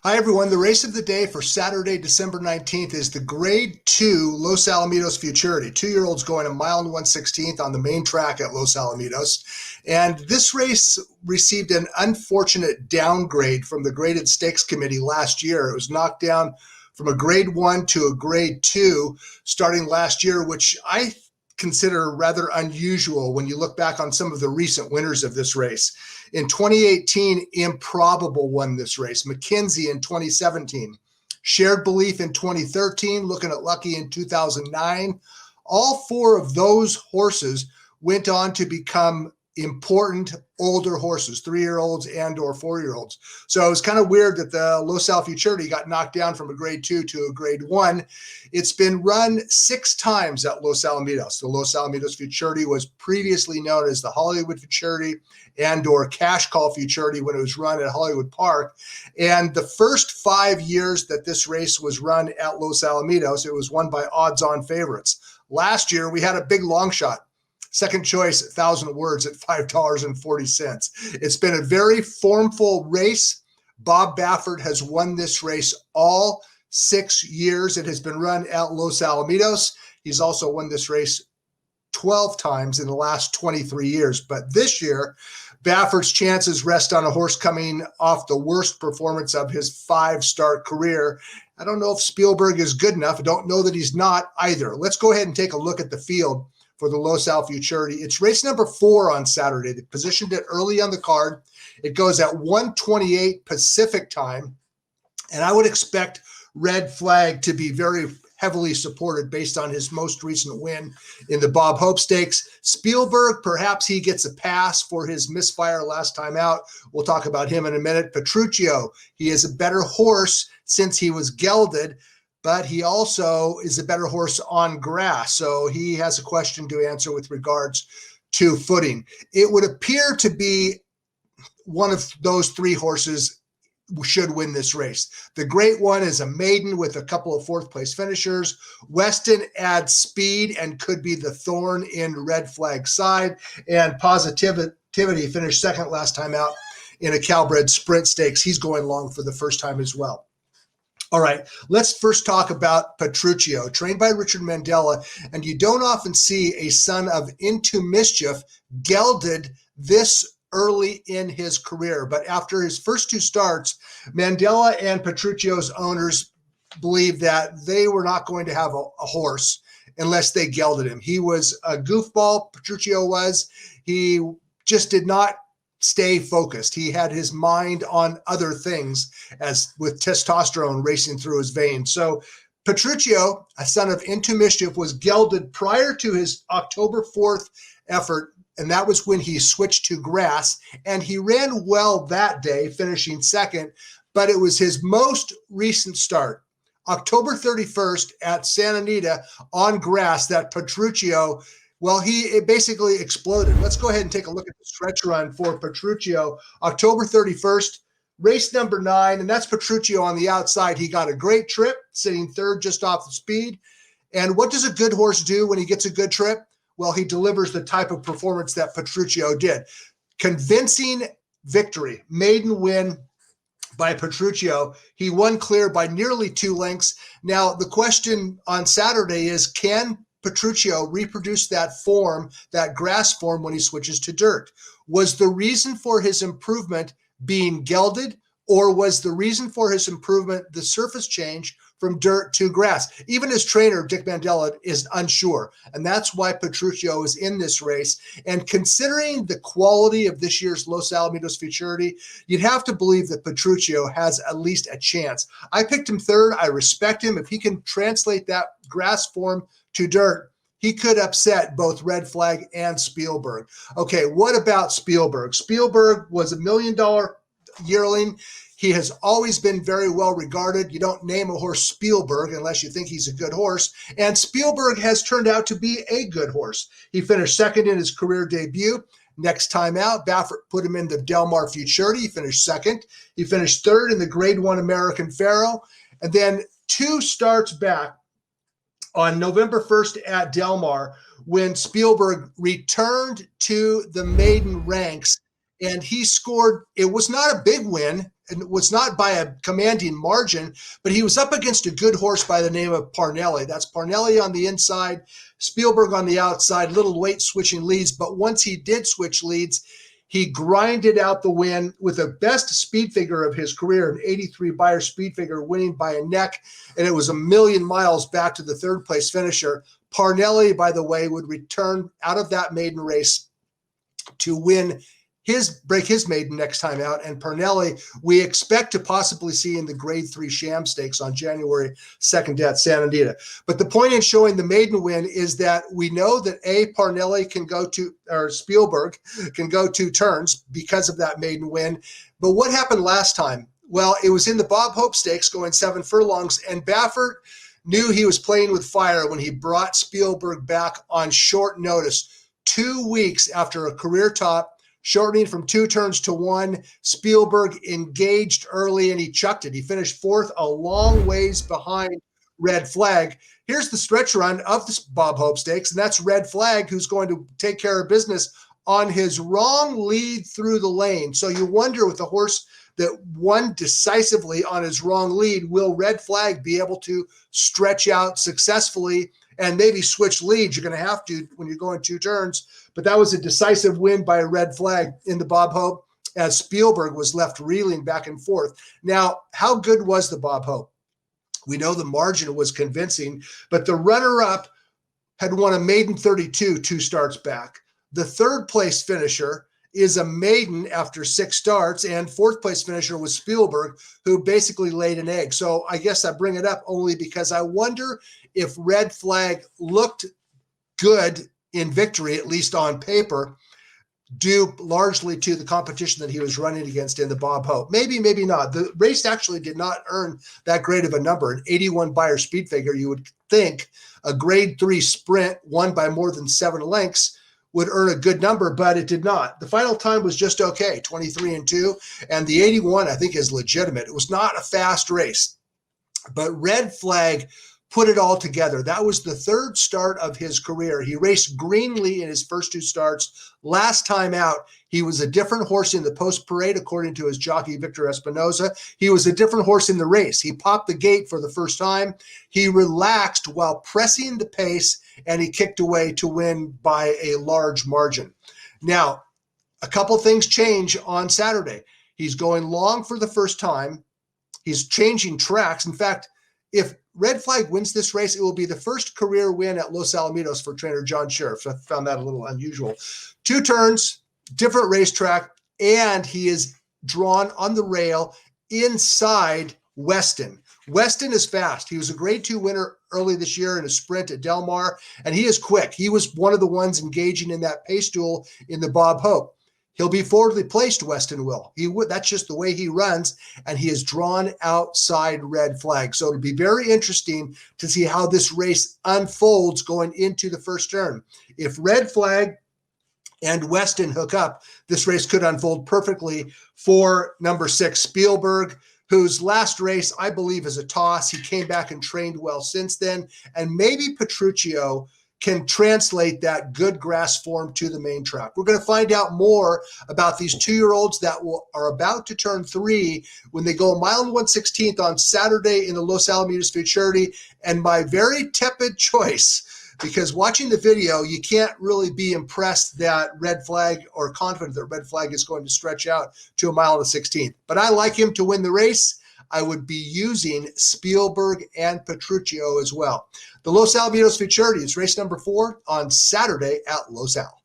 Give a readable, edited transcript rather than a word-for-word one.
Hi, everyone. The race of the day for Saturday, December 19th is the Grade 2 Los Alamitos Futurity. 2-year-olds going a mile and 1/16th on the main track at Los Alamitos. And this race received an unfortunate downgrade from the Graded Stakes Committee last year. It was knocked down from a Grade 1 to a Grade 2 starting last year, which I consider rather unusual when you look back on some of the recent winners of this race. In 2018, Improbable won this race. McKinsey in 2017. Shared Belief in 2013, Looking at Lucky in 2009. All four of those horses went on to become important older horses, 3-year-olds and or 4-year-olds. So it was kind of weird that the Los Al Futurity got knocked down from a Grade 2 to a Grade 1. It's been run 6 times at Los Alamitos. The Los Alamitos Futurity was previously known as the Hollywood Futurity and or Cash Call Futurity when it was run at Hollywood Park. And the first 5 years that this race was run at Los Alamitos, it was won by odds-on favorites. Last year, we had a big long shot. Second choice, 1,000 words at $5.40. It's been a very formful race. Bob Baffert has won this race all 6 years. It has been run at Los Alamitos. He's also won this race 12 times in the last 23 years. But this year, Baffert's chances rest on a horse coming off the worst performance of his 5-start career. I don't know if Spielberg is good enough. I don't know that he's not either. Let's go ahead and take a look at the field for the Los Al Futurity. It's race number 4 on Saturday. They positioned it early on the card. It goes at 1:28 Pacific time. And I would expect Red Flag to be very heavily supported based on his most recent win in the Bob Hope Stakes. Spielberg, perhaps he gets a pass for his misfire last time out. We'll talk about him in a minute. Petruccio, he is a better horse since he was gelded, but he also is a better horse on grass. So he has a question to answer with regards to footing. It would appear to be one of those 3 horses should win this race. The Great One is a maiden with a couple of 4th place finishers. Weston adds speed and could be the thorn in Red Flag's side. And Positivity finished second last time out in a Calbred Sprint Stakes. He's going long for the first time as well. All right, let's first talk about Petruccio, trained by Richard Mandella, and you don't often see a son of Into Mischief gelded this early in his career. But after his first 2 starts, Mandella and Petruccio's owners believed that they were not going to have a horse unless they gelded him. He was a goofball, Petruccio was. He just did not stay focused. He had his mind on other things, as with testosterone racing through his veins. So Petruccio, a son of Into Mischief, was gelded prior to his October 4th effort, and that was when he switched to grass, and he ran well that day, finishing second, but it was his most recent start, October 31st at Santa Anita on grass, that Petruccio, well, it basically exploded. Let's go ahead and take a look at the stretch run for Petruccio. October 31st, race number 9, and that's Petruccio on the outside. He got a great trip, sitting 3rd just off the speed. And what does a good horse do when he gets a good trip? Well, he delivers the type of performance that Petruccio did. Convincing victory, maiden win by Petruccio. He won clear by nearly 2 lengths. Now, the question on Saturday is, can Petruccio reproduce that form, that grass form, when he switches to dirt? Was the reason for his improvement being gelded, or was the reason for his improvement the surface change from dirt to grass? Even his trainer, Dick Mandella, is unsure. And that's why Petruccio is in this race. And considering the quality of this year's Los Alamitos Futurity, you'd have to believe that Petruccio has at least a chance. I picked him 3rd. I respect him. If he can translate that grass form to dirt, he could upset both Red Flag and Spielberg. Okay, what about Spielberg? Spielberg was $1 million yearling. He has always been very well regarded. You don't name a horse Spielberg unless you think he's a good horse. And Spielberg has turned out to be a good horse. He finished second in his career debut. Next time out, Baffert put him in the Del Mar Futurity. He finished second. He finished 3rd in the Grade 1 American Pharoah. And then 2 starts back, on November 1st at Del Mar, when Spielberg returned to the maiden ranks, and he scored. It was not a big win, and was not by a commanding margin, but he was up against a good horse by the name of Parnelli. That's Parnelli on the inside, Spielberg on the outside, little weight switching leads. But once he did switch leads, he grinded out the win with the best speed figure of his career, an 83 Beyer speed figure, winning by a neck. And it was a million miles back to the third place finisher. Parnelli, by the way, would return out of that maiden race to break his maiden next time out. And Parnelli, we expect to possibly see in the grade 3 sham stakes on January 2nd at Santa Anita. But the point in showing the maiden win is that we know that Parnelli can go to, or Spielberg can go 2 turns because of that maiden win. But what happened last time? Well, it was in the Bob Hope Stakes going 7 furlongs, and Baffert knew he was playing with fire when he brought Spielberg back on short notice, 2 weeks after a career top, shortening from 2 turns to 1. Spielberg engaged early and he chucked it. He finished 4th, a long ways behind Red Flag. Here's the stretch run of the Bob Hope Stakes, and that's Red Flag, who's going to take care of business on his wrong lead through the lane. So you wonder, with the horse that won decisively on his wrong lead, will Red Flag be able to stretch out successfully and maybe switch leads? You're going to have to when you're going 2 turns. But that was a decisive win by a Red Flag in the Bob Hope, as Spielberg was left reeling back and forth. Now, how good was the Bob Hope? We know the margin was convincing, but the runner-up had won a maiden 32 2 starts back. The third place finisher is a maiden after 6 starts, and fourth place finisher was Spielberg, who basically laid an egg. So I guess I bring it up only because I wonder if Red Flag looked good in victory, at least on paper, due largely to the competition that he was running against in the Bob Hope. Maybe, maybe not. The race actually did not earn that great of a number. An 81 Beyer speed figure, you would think a grade 3 sprint won by more than 7 lengths would earn a good number, but it did not. The final time was just okay, 23-2, and the 81, I think, is legitimate. It was not a fast race, but Red Flag put it all together. That was the 3rd start of his career. He raced greenly in his first 2 starts. Last time out, he was a different horse in the post parade, according to his jockey, Victor Espinoza. He was a different horse in the race. He popped the gate for the first time. He relaxed while pressing the pace, and he kicked away to win by a large margin. Now, a couple things change on Saturday. He's going long for the first time. He's changing tracks. In fact, if Red Flag wins this race, it will be the first career win at Los Alamitos for trainer John Sheriff. So I found that a little unusual. 2 turns, different racetrack, and he is drawn on the rail inside Weston. Weston is fast. He was a grade 2 winner early this year in a sprint at Del Mar, and he is quick. He was one of the ones engaging in that pace duel in the Bob Hope. He'll be forwardly placed, Weston will. That's just the way he runs, and he is drawn outside Red Flag. So it'll be very interesting to see how this race unfolds going into the first turn. If Red Flag and Weston hook up, this race could unfold perfectly for number 6, Spielberg, whose last race, I believe, is a toss. He came back and trained well since then, and maybe Petruccio can translate that good grass form to the main track. We're going to find out more about these 2-year-olds that are about to turn 3 when they go a mile and 1/16 on Saturday in the Los Alamitos Futurity. And my very tepid choice, because watching the video, you can't really be impressed that Red Flag, or confident that Red Flag is going to stretch out to a mile and 1/16. But I like him to win the race. I would be using Spielberg and Petruccio as well. The Los Alamitos Futurity is race number 4 on Saturday at Los Al.